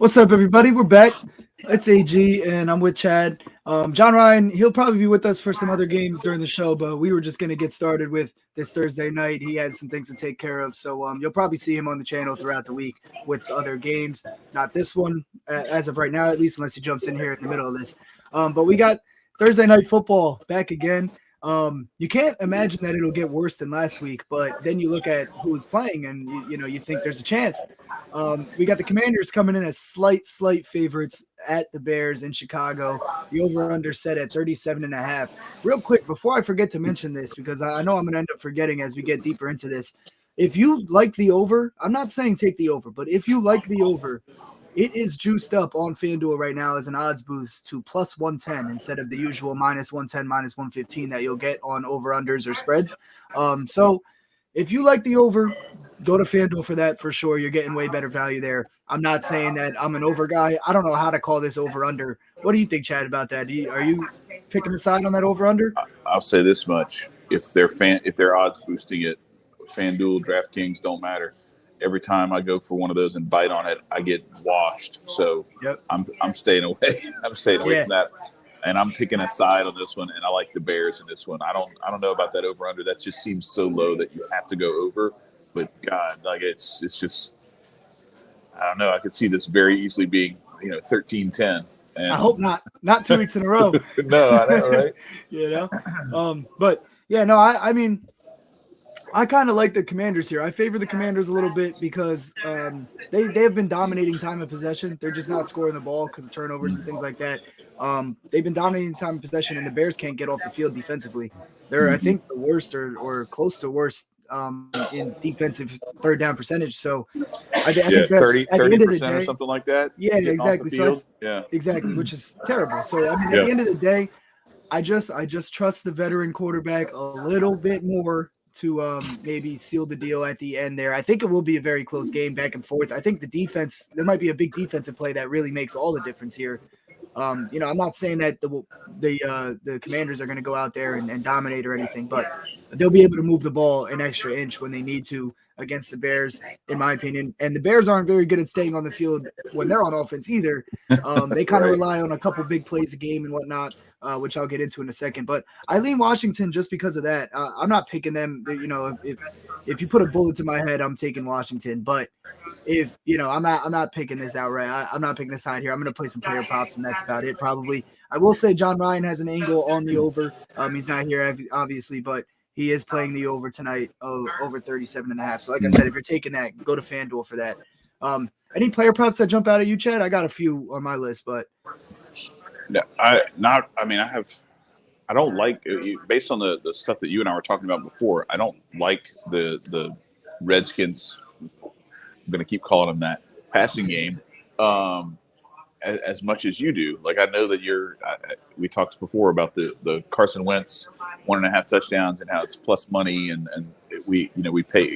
What's up, everybody? We're back. It's AG, and I'm with Chad. John Ryan, he'll probably be with us for some other games during the show, but we were just going to get started with this Thursday night. He had some things to take care of, so you'll probably see him on the channel throughout the week with other games. Not this one, as of right now, at least, unless he jumps in here in the middle of this. But we got Thursday night football back again. You can't imagine that it'll get worse than last week, but then you look at who's playing, and you think there's a chance. We got the Commanders coming in as slight favorites at the Bears in Chicago. The over-under set at 37.5. Real quick, before I forget to mention this, because I know I'm going to end up forgetting as we get deeper into this. If you like the over, I'm not saying take the over, but if you like the over, it is juiced up on FanDuel right now as an odds boost to plus 110 instead of the usual minus 110, minus 115 that you'll get on over-unders or spreads. So if you like the over, go to FanDuel for that for sure. You're getting way better value there. I'm not saying that I'm an over guy. I don't know how to call this over-under. What do you think, Chad, about that? Are you picking a side on that over-under? I'll say this much. If they're odds boosting it, FanDuel, DraftKings don't matter. Every time I go for one of those and bite on it, I get washed. So Yep. I'm staying away. I'm staying away from that. And I'm picking a side on this one, and I like the Bears in this one. I don't know about that over under. That just seems so low that you have to go over. But God, like it's just I don't know. I could see this very easily being 13-10. And I hope not 2 weeks in a row. No, I know, right? But yeah, no, I mean, I kind of like the Commanders here. I favor the Commanders a little bit because they have been dominating time of possession. They're just not scoring the ball because of turnovers and things like that. They've been dominating time of possession, and the Bears can't get off the field defensively. They're, I think, the worst or close to worst in defensive third down percentage. So I think 30% or something like that. Yeah, exactly. So yeah, exactly, which is terrible. So I mean, at the end of the day, I just trust the veteran quarterback a little bit more to maybe seal the deal at the end there. I think it will be a very close game back and forth. I think the defense, there might be a big defensive play that really makes all the difference here. I'm not saying that the Commanders are going to go out there and dominate or anything, but they'll be able to move the ball an extra inch when they need to against the Bears, in my opinion. And the Bears aren't very good at staying on the field when they're on offense either. They kind of rely on a couple big plays a game and whatnot, which I'll get into in a second. But I lean Washington just because of that. I'm not picking them. If you put a bullet to my head, I'm taking Washington. But if I'm not picking this outright. I'm not picking a side here. I'm going to play some player props, and that's about it. Probably. I will say John Ryan has an angle on the over. He's not here obviously, but he is playing the over tonight, over 37.5. So like I said, if you're taking that, go to FanDuel for that. Any player props that jump out at you, Chad? I got a few on my list, but no, I don't like, based on the stuff that you and I were talking about before, I don't like the Redskins. I'm going to keep calling them that passing game as much as you do. Like, I know that we talked before about the Carson Wentz 1.5 touchdowns and how it's plus money and we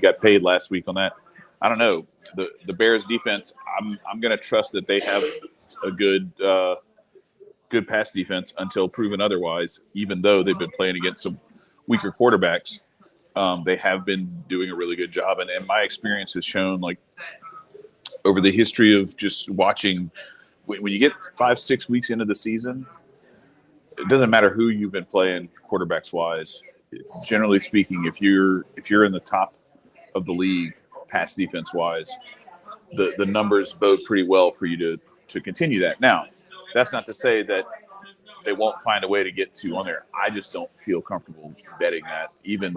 got paid last week on that. I don't know, the Bears defense. I'm going to trust that they have a good pass defense until proven otherwise. Even though they've been playing against some weaker quarterbacks, they have been doing a really good job. And my experience has shown, like, over the history of just watching, when you get 5-6 weeks into the season, it doesn't matter who you've been playing quarterbacks wise. Generally speaking, if you're in the top of the league pass defense wise, the numbers bode pretty well for you to continue that. Now, that's not to say that they won't find a way to get to on there. I just don't feel comfortable betting that, even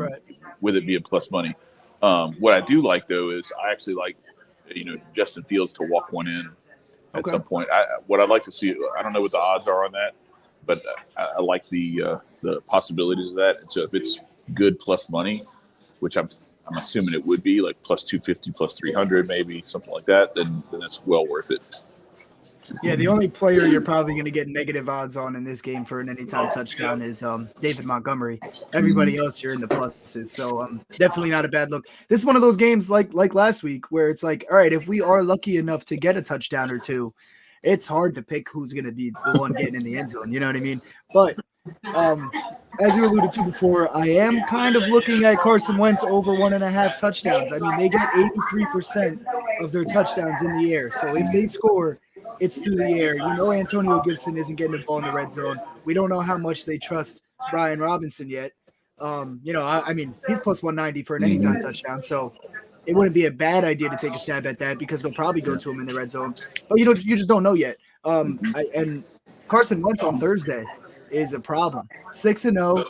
with it being plus money. What I do like, though, is I actually like Justin Fields to walk one in at some point. What I'd like to see, I don't know what the odds are on that, but I like the possibilities of that. And so if it's good plus money, which I'm assuming it would be, like plus 250, plus 300, maybe something like that, then it's well worth it. Yeah, the only player you're probably going to get negative odds on in this game for an anytime touchdown is David Montgomery. Everybody else, you're in the pluses, so definitely not a bad look. This is one of those games like last week where it's like, all right, if we are lucky enough to get a touchdown or two, it's hard to pick who's going to be the one getting in the end zone. You know what I mean? But as you alluded to before, I am kind of looking at Carson Wentz over 1.5 touchdowns. I mean, they get 83% of their touchdowns in the air. So if they score it's through the air. Antonio Gibson isn't getting the ball in the red zone. We don't know how much they trust Brian Robinson yet. I mean, he's plus 190 for an anytime touchdown, so it wouldn't be a bad idea to take a stab at that because they'll probably go to him in the red zone. But you just don't know yet. And Carson Wentz on Thursday is a problem. 6-0,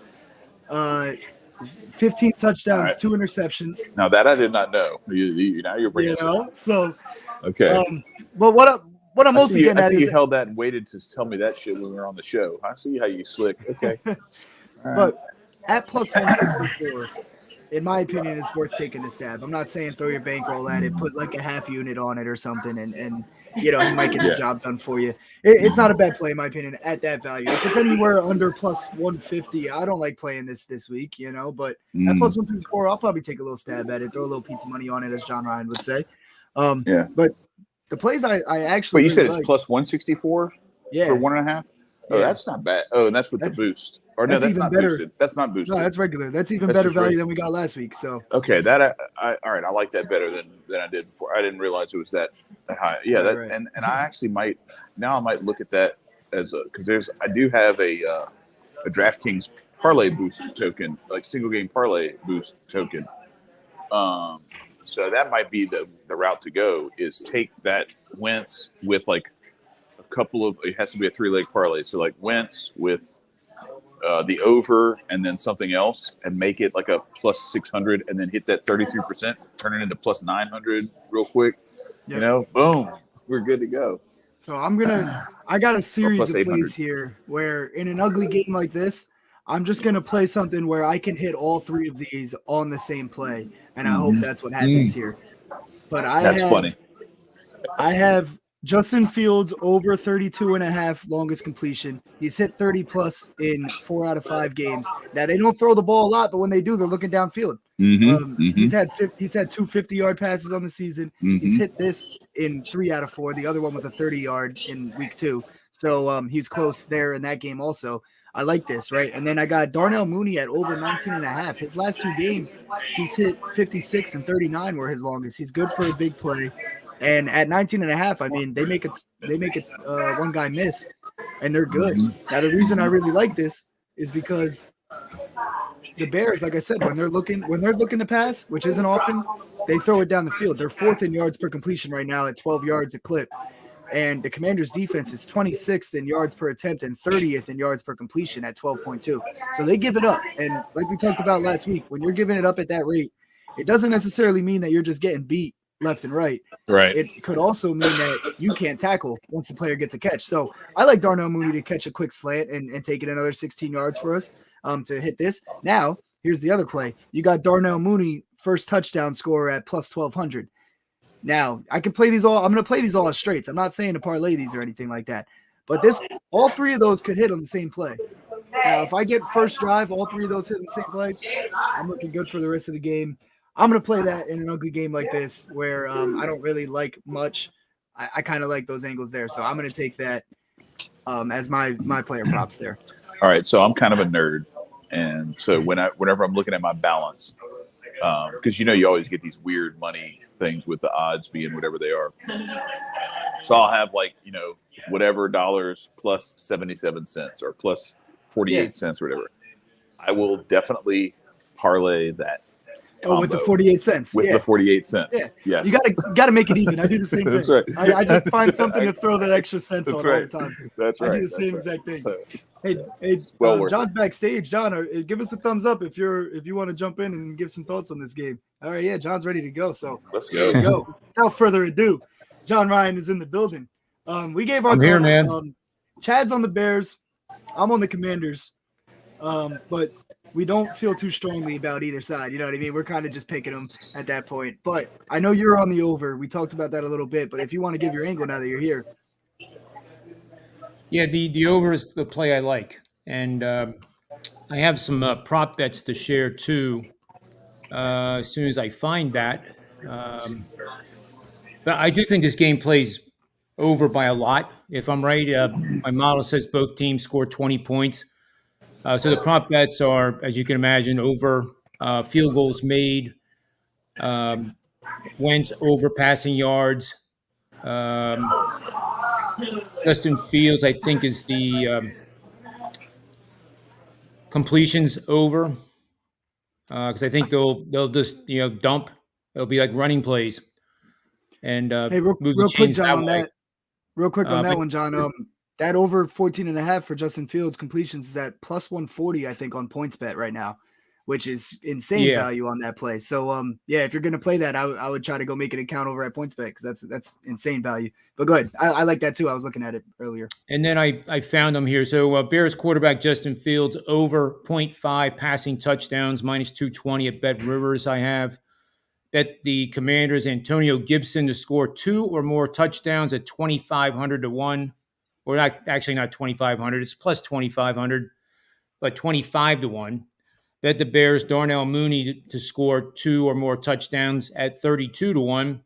15 touchdowns, right. 2 interceptions. Now that I did not know. Now you're bringing it up. So okay. But what I'm mostly getting at is you held that and waited to tell me that shit when we were on the show. I see how you slick. Okay. But at plus 164, in my opinion, it's worth taking a stab. I'm not saying throw your bankroll at it, put like a half unit on it or something, and he might get the job done for you. It's not a bad play, in my opinion, at that value. If it's anywhere under plus 150, I don't like playing this week, but at plus 164, I'll probably take a little stab at it, throw a little pizza money on it, as John Ryan would say. But the plays I actually. But you said it's like, plus 164 for 1.5? Oh, that's not bad. Oh, and that's with the boost. Or no, that's not better. Boosted. That's not boosted. No, that's regular. That's even better value than we got last week. So okay, that all right. I like that better than I did before. I didn't realize it was that high. Yeah, right. and I actually might look at that as because I do have a DraftKings parlay boost token, like single game parlay boost token. So that might be the route to go is take that Wentz with like a couple of, it has to be a 3-leg parlay. So like Wentz with the over and then something else and make it like a plus 600 and then hit that 33%, turn it into plus 900 real quick. Yep. Boom, we're good to go. So I got a series of plays here where in an ugly game like this, I'm just going to play something where I can hit all 3 of these on the same play. And I hope that's what happens here. But that's funny. I have Justin Fields over 32.5 longest completion. He's hit 30 plus in 4 out of 5 games. Now they don't throw the ball a lot, but when they do, they're looking downfield. He's had 2 50-yard passes on the season. He's hit this in 3 out of 4. The other one was a 30-yard in week 2. So he's close there in that game also. I like this, right? And then I got Darnell Mooney at over 19.5. His last 2 games, he's hit 56 and 39 were his longest. He's good for a big play. And at 19.5, I mean, they make it one guy miss, and they're good. Now, the reason I really like this is because the Bears, like I said, when they're looking to pass, which isn't often, they throw it down the field. They're 4th in yards per completion right now at 12 yards a clip. And the Commanders' defense is 26th in yards per attempt and 30th in yards per completion at 12.2. So they give it up. And like we talked about last week, when you're giving it up at that rate, it doesn't necessarily mean that you're just getting beat left and right. Right. It could also mean that you can't tackle once the player gets a catch. So I like Darnell Mooney to catch a quick slant and take it another 16 yards for us to hit this. Now, here's the other play. You got Darnell Mooney, first touchdown scorer at plus 1,200. Now, I can play these all. I'm going to play these all as straights. I'm not saying to parlay these or anything like that. But all 3 of those could hit on the same play. Now, if I get first drive, all 3 of those hit on the same play, I'm looking good for the rest of the game. I'm going to play that in an ugly game like this where I don't really like much. I kind of like those angles there. So I'm going to take that as my player props there. All right. So I'm kind of a nerd. And so whenever I'm looking at my balance, because you always get these weird money things with the odds being whatever they are. So I'll have whatever dollars plus 77 cents or plus 48 cents or whatever. I will definitely parlay that. Oh, with the 48 cents. With the 48 cents. Yeah. Yes. You gotta make it even. I do the same thing. That's right. I just find something to throw that extra cents on all the time. That's right. I do the same exact thing. So, hey, John's backstage. John, give us a thumbs up if you want to jump in and give some thoughts on this game. All right, yeah, John's ready to go. So let's go. Here we go. Without further ado, John Ryan is in the building. We gave our I'm here, man. Chad's on the Bears. I'm on the Commanders. But we don't feel too strongly about either side. You know what I mean? We're kind of just picking them at that point. But I know you're on the over. We talked about that a little bit. But if you want to give your angle now that you're here. Yeah, the over is the play I like. And I have some prop bets to share too as soon as I find that. But I do think this game plays over by a lot. If I'm right, my model says both teams score 20 points. So the prop bets are, as you can imagine, over field goals made, Wentz over passing yards, Justin Fields, I think, is the completions over because I think they'll just dump. It'll be like running plays and Hey, real, move the real quick, chains John, that on way. that. Real quick on that But one, John. That over 14.5 for Justin Fields completions is at plus 140, I think, on PointsBet right now, which is insane yeah, value on that play. So, yeah, if you're gonna play that, I would try to go make an account over at PointsBet because that's insane value. But go ahead, I like that too. I was looking at it earlier. and then I found them here. So Bears quarterback Justin Fields over 0.5 passing touchdowns minus 220 at Bet Rivers. I have bet the Commanders Antonio Gibson to score 2 or more touchdowns at 2,500 to 1. Or not, actually not 2,500. It's plus 2,500, but 25 to 1. Bet the Bears Darnell Mooney to score 2 or more touchdowns at 32 to 1.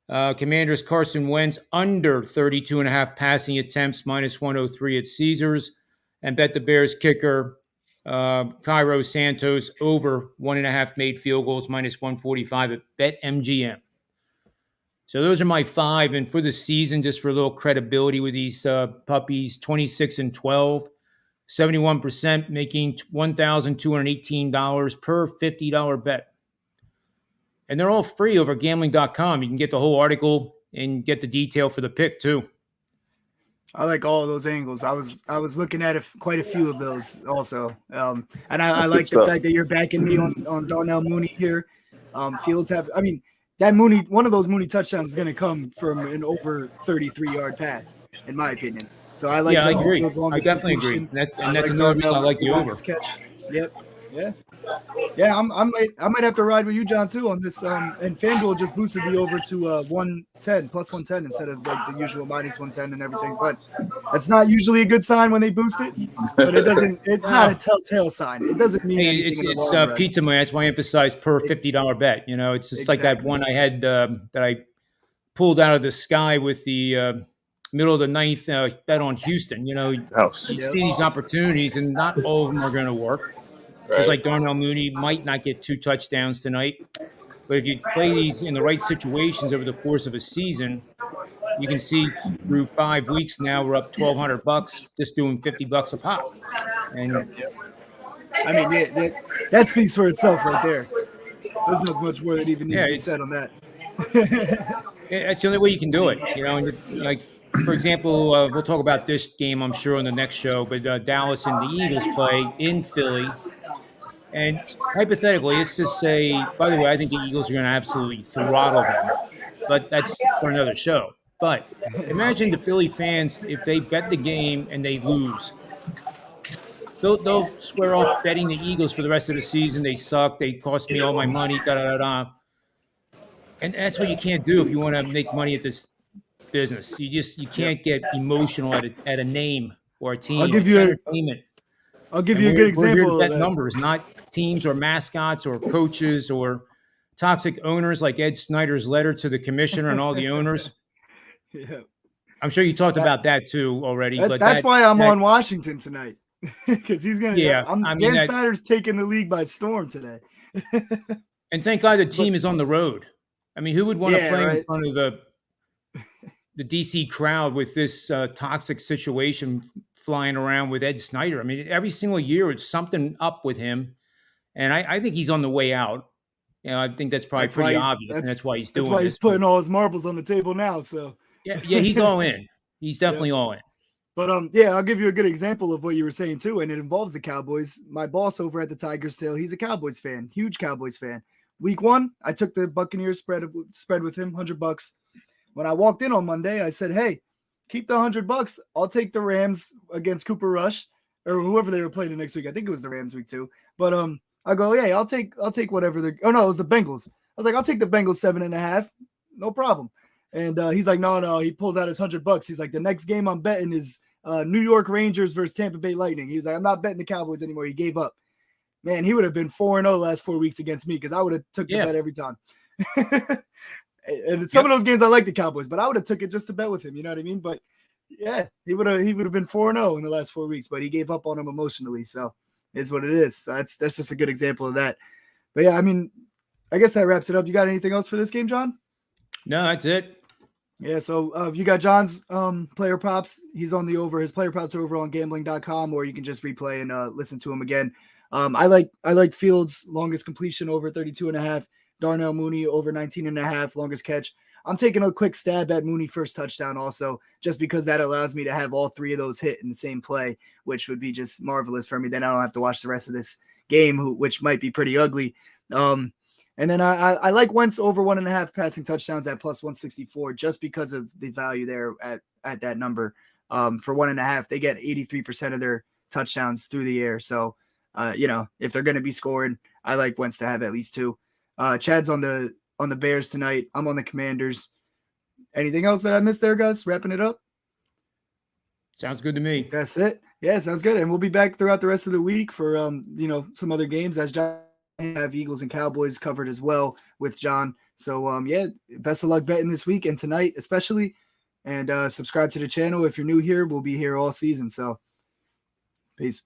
Commanders Carson Wentz under 32.5 passing attempts minus 103 at Caesars. And bet the Bears kicker Cairo Santos over 1.5 made field goals minus 145 at BetMGM. So those are my 5. And for the season, just for a little credibility with these puppies, 26 and 12, 71%, making $1,218 per $50 bet. And they're all free over gambling.com. You can get the whole article and get the detail for the pick too. I like all of those angles. I was looking at quite a few of those also, and I like the fact that you're backing me on Darnell Mooney here. Fields that Mooney, one of those Mooney touchdowns is going to come from an over 33-yard pass, in my opinion. So I like. Yeah, I Justin agree. Fields' I definitely agree. completion. That's like another reason I Darnell like the over. Mooney's catch. Yep. Yeah. I might have to ride with you, John, too, on this. And FanDuel just boosted the over to 110 plus 110 instead of like the usual minus 110 and everything. But that's not usually a good sign when they boost it. But it doesn't. It's not a telltale sign. It doesn't mean anything. It's pizza money. That's why I emphasize per $50 bet. It's just like that one I had that I pulled out of the sky with the middle of the ninth bet on Houston. You see these opportunities, and not all of them are going to work. It's like Darnell Mooney might not get 2 touchdowns tonight, but if you play these in the right situations over the course of a season, you can see through 5 weeks now we're up $1,200 just doing $50 a pop. And I mean, that speaks for itself right there. There's not much more that even needs to be said on that. That's the only way you can do it. And like for example, we'll talk about this game I'm sure on the next show, but Dallas and the Eagles play in Philly. And hypothetically, let's just say, by the way, I think the Eagles are going to absolutely throttle them, but that's for another show. But imagine the Philly fans, if they bet the game and they lose, they'll swear off betting the Eagles for the rest of the season. They suck. They cost me all my money, da-da-da-da. And that's what you can't do if you want to make money at this business. You can't get emotional at a name or a team. I'll give you entertainment. I'll give you a good example of that. Numbers, not teams or mascots or coaches or toxic owners like Ed Snyder's letter to the commissioner and all the owners. Yeah. I'm sure you talked about that too already. But that's why I'm on Washington tonight, because he's going to. Yeah, Dan Snyder's taking the league by storm today. And thank God the team is on the road. I mean, who would want to play in front of the DC crowd with this toxic situation flying around with Ed Snyder? I mean, every single year it's something up with him, and I think he's on the way out. I think that's probably pretty obvious, and that's why he's doing. That's why he's putting all his marbles on the table now. So yeah, he's all in. He's definitely all in. But I'll give you a good example of what you were saying too, and it involves the Cowboys. My boss over at the Tigers Tail, he's a Cowboys fan, huge Cowboys fan. Week 1, I took the Buccaneers spread with him, $100. When I walked in on Monday, I said, "Hey, keep the $100. I'll take the Rams against Cooper Rush or whoever they were playing the next week. I think it was the Rams week 2. But I go, yeah, I'll take whatever they're. Oh no, it was the Bengals. I was like, I'll take the Bengals 7.5, no problem. And he's like, no. He pulls out his $100. He's like, the next game I'm betting is New York Rangers versus Tampa Bay Lightning. He was like, I'm not betting the Cowboys anymore. He gave up. Man, he would have been 4-0 last 4 weeks against me because I would have took the bet every time. And some of those games I like the Cowboys, but I would have took it just to bet with him. You know what I mean? But yeah, he would have been 4-0 in the last 4 weeks, but he gave up on him emotionally. So it's what it is. So that's just a good example of that. But yeah, I mean, I guess that wraps it up. You got anything else for this game, John? No, that's it. Yeah, so you got John's player props. He's on the over. His player props are over on gambling.com, or you can just replay and listen to him again. I like Fields longest completion over 32.5. Darnell Mooney over 19.5 longest catch. I'm taking a quick stab at Mooney first touchdown also, just because that allows me to have all three of those hit in the same play, which would be just marvelous for me. Then I don't have to watch the rest of this game, which might be pretty ugly. And then I like Wentz over 1.5 passing touchdowns at plus 164, just because of the value there at that number. For 1.5, they get 83% of their touchdowns through the air. So, if they're going to be scoring, I like Wentz to have at least 2. Chad's on the Bears tonight. I'm on the Commanders. Anything else that I missed there, guys? Wrapping it up. Sounds good to me. That's it. Yeah, sounds good. And we'll be back throughout the rest of the week for some other games, as John have Eagles and Cowboys covered as well with John. So best of luck betting this week and tonight especially. And subscribe to the channel if you're new here. We'll be here all season. So peace.